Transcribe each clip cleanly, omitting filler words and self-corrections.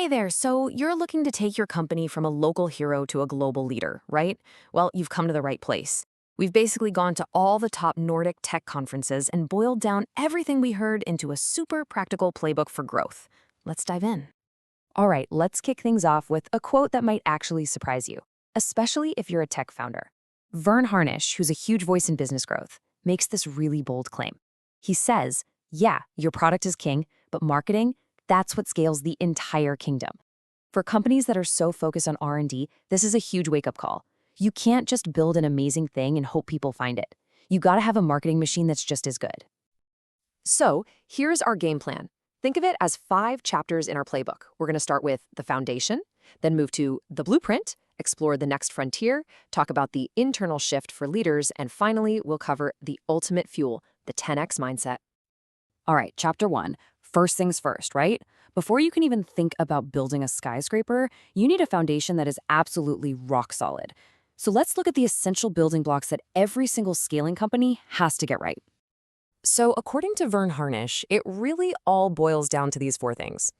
Hey there, so you're looking to take your company from a local hero to a global leader, right? Well, you've come to the right place. We've basically gone to all the top Nordic tech conferences and boiled down everything we heard into a super practical playbook for growth. Let's dive in. All right, let's kick things off with a quote that might actually surprise you, especially if you're a tech founder. Verne Harnish, who's a huge voice in business growth, makes this really bold claim. He says, yeah, your product is king, but marketing, that's what scales the entire kingdom. For companies that are so focused on R&D, this is a huge wake-up call. You can't just build an amazing thing and hope people find it. You gotta have a marketing machine that's just as good. So, here's our game plan. Think of it as 5 chapters in our playbook. We're gonna start with the foundation, then move to the blueprint, explore the next frontier, talk about the internal shift for leaders, and finally, we'll cover the ultimate fuel, the 10x mindset. All right, chapter 1. First things first, right? Before you can even think about building a skyscraper, you need a foundation that is absolutely rock solid. So let's look at the essential building blocks that every single scaling company has to get right. So according to Verne Harnish, it really all boils down to these 4 things.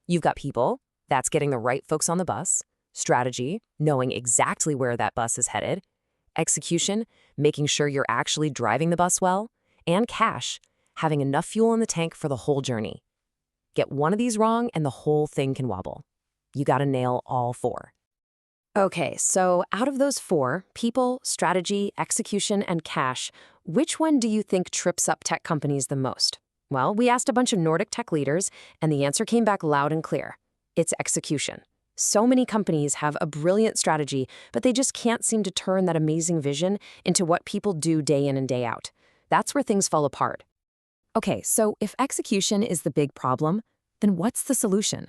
You've got people, that's getting the right folks on the bus; strategy, knowing exactly where that bus is headed; execution, making sure you're actually driving the bus well; and cash, having enough fuel in the tank for the whole journey. Get one of these wrong and the whole thing can wobble. You gotta nail all 4. Okay, so out of those 4, people, strategy, execution, and cash, which one do you think trips up tech companies the most? Well, we asked a bunch of Nordic tech leaders, and the answer came back loud and clear. It's execution. So many companies have a brilliant strategy, but they just can't seem to turn that amazing vision into what people do day in and day out. That's where things fall apart. Okay, so if execution is the big problem, then what's the solution?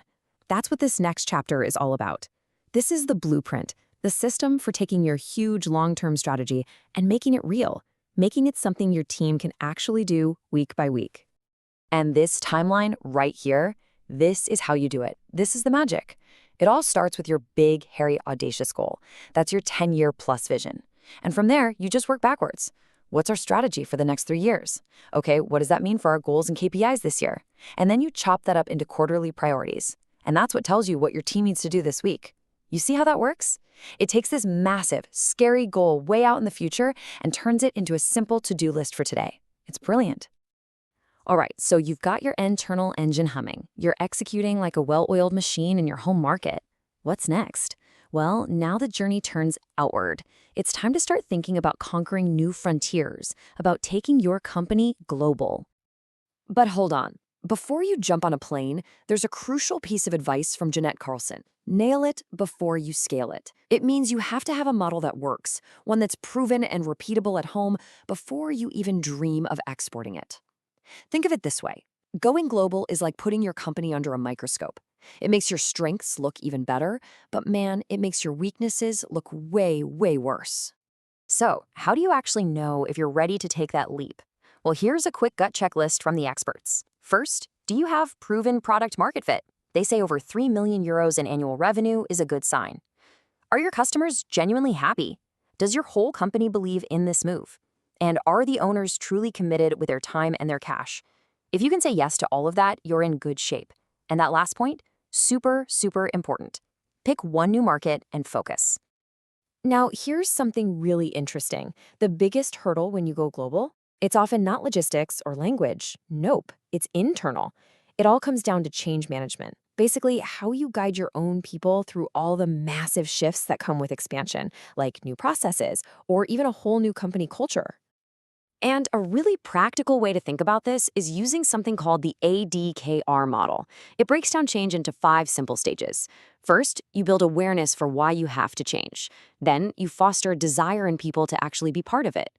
That's what this next chapter is all about. This is the blueprint, the system for taking your huge long-term strategy and making it real, making it something your team can actually do week by week. And this timeline right here, this is how you do it. This is the magic. It all starts with your big, hairy, audacious goal. That's your 10-year plus vision. And from there, you just work backwards. What's our strategy for the next 3 years? Okay, what does that mean for our goals and KPIs this year? And then you chop that up into quarterly priorities. And that's what tells you what your team needs to do this week. You see how that works? It takes this massive, scary goal way out in the future and turns it into a simple to-do list for today. It's brilliant. All right, so you've got your internal engine humming. You're executing like a well-oiled machine in your home market. What's next? Well, now the journey turns outward. It's time to start thinking about conquering new frontiers, about taking your company global. But hold on. Before you jump on a plane, there's a crucial piece of advice from Jeanette Carlsson. Nail it before you scale it. It means you have to have a model that works, one that's proven and repeatable at home before you even dream of exporting it. Think of it this way. Going global is like putting your company under a microscope. It makes your strengths look even better, but man, it makes your weaknesses look way, way worse. So, how do you actually know if you're ready to take that leap? Well, here's a quick gut checklist from the experts. First, do you have proven product market fit? They say over 3 million euros in annual revenue is a good sign. Are your customers genuinely happy? Does your whole company believe in this move? And are the owners truly committed with their time and their cash? If you can say yes to all of that, you're in good shape. And that last point, super, super important. Pick one new market and focus. Now, here's something really interesting. The biggest hurdle when you go global, it's often not logistics or language. Nope, it's internal. It all comes down to change management. Basically, how you guide your own people through all the massive shifts that come with expansion, like new processes or even a whole new company culture. And a really practical way to think about this is using something called the ADKR model. It breaks down change into 5 simple stages. First, you build awareness for why you have to change. Then, you foster desire in people to actually be part of it.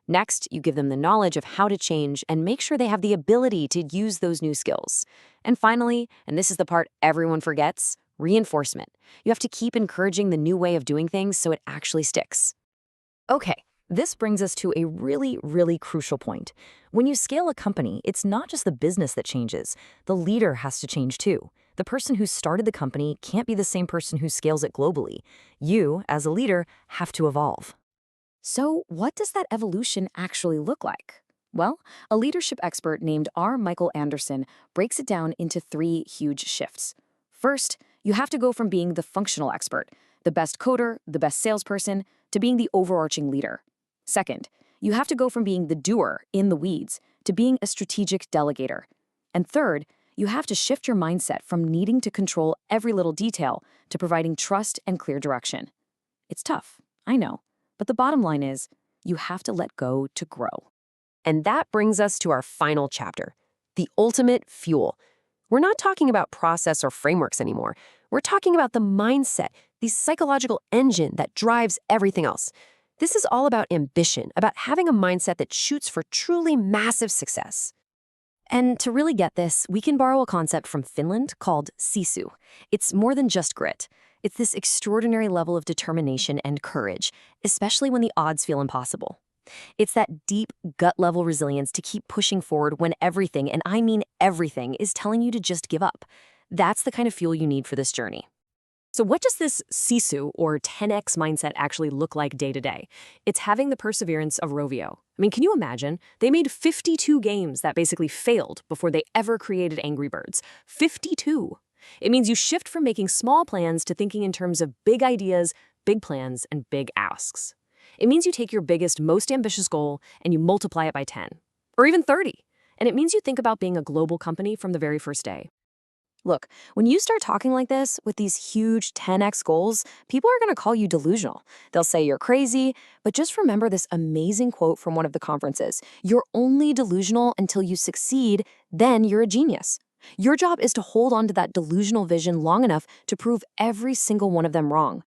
Next, you give them the knowledge of how to change and make sure they have the ability to use those new skills. And finally, and this is the part everyone forgets, reinforcement. You have to keep encouraging the new way of doing things so it actually sticks. Okay. This brings us to a really, really crucial point. When you scale a company, it's not just the business that changes. The leader has to change too. The person who started the company can't be the same person who scales it globally. You, as a leader, have to evolve. So what does that evolution actually look like? Well, a leadership expert named R. Michael Anderson breaks it down into 3 huge shifts. First, You have to go from being the functional expert, the best coder, the best salesperson, to being the overarching leader. Second, you have to go from being the doer in the weeds to being a strategic delegator. And third, you have to shift your mindset from needing to control every little detail to providing trust and clear direction. It's tough, I know, but the bottom line is you have to let go to grow. And that brings us to our final chapter, the ultimate fuel. We're not talking about process or frameworks anymore. We're talking about the mindset, the psychological engine that drives everything else. This is all about ambition, about having a mindset that shoots for truly massive success. And to really get this, we can borrow a concept from Finland called Sisu. It's more than just grit. It's this extraordinary level of determination and courage, especially when the odds feel impossible. It's that deep, gut-level resilience to keep pushing forward when everything, and I mean everything, is telling you to just give up. That's the kind of fuel you need for this journey. So what does this Sisu, or 10x mindset, actually look like day to day? It's having the perseverance of Rovio. I mean, can you imagine? They made 52 games that basically failed before they ever created Angry Birds. 52! It means you shift from making small plans to thinking in terms of big ideas, big plans, and big asks. It means you take your biggest, most ambitious goal and you multiply it by 10, or even 30. And it means you think about being a global company from the very first day. Look, when you start talking like this with these huge 10x goals, people are going to call you delusional. They'll say you're crazy, but just remember this amazing quote from one of the conferences. You're only delusional until you succeed, then you're a genius. Your job is to hold on to that delusional vision long enough to prove every single one of them wrong.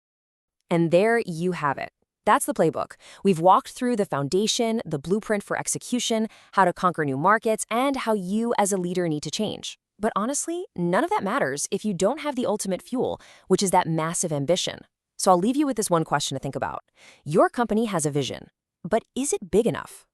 And there you have it. That's the playbook. We've walked through the foundation, the blueprint for execution, how to conquer new markets, and how you as a leader need to change. But honestly, none of that matters if you don't have the ultimate fuel, which is that massive ambition. So I'll leave you with this one question to think about. Your company has a vision, but is it big enough?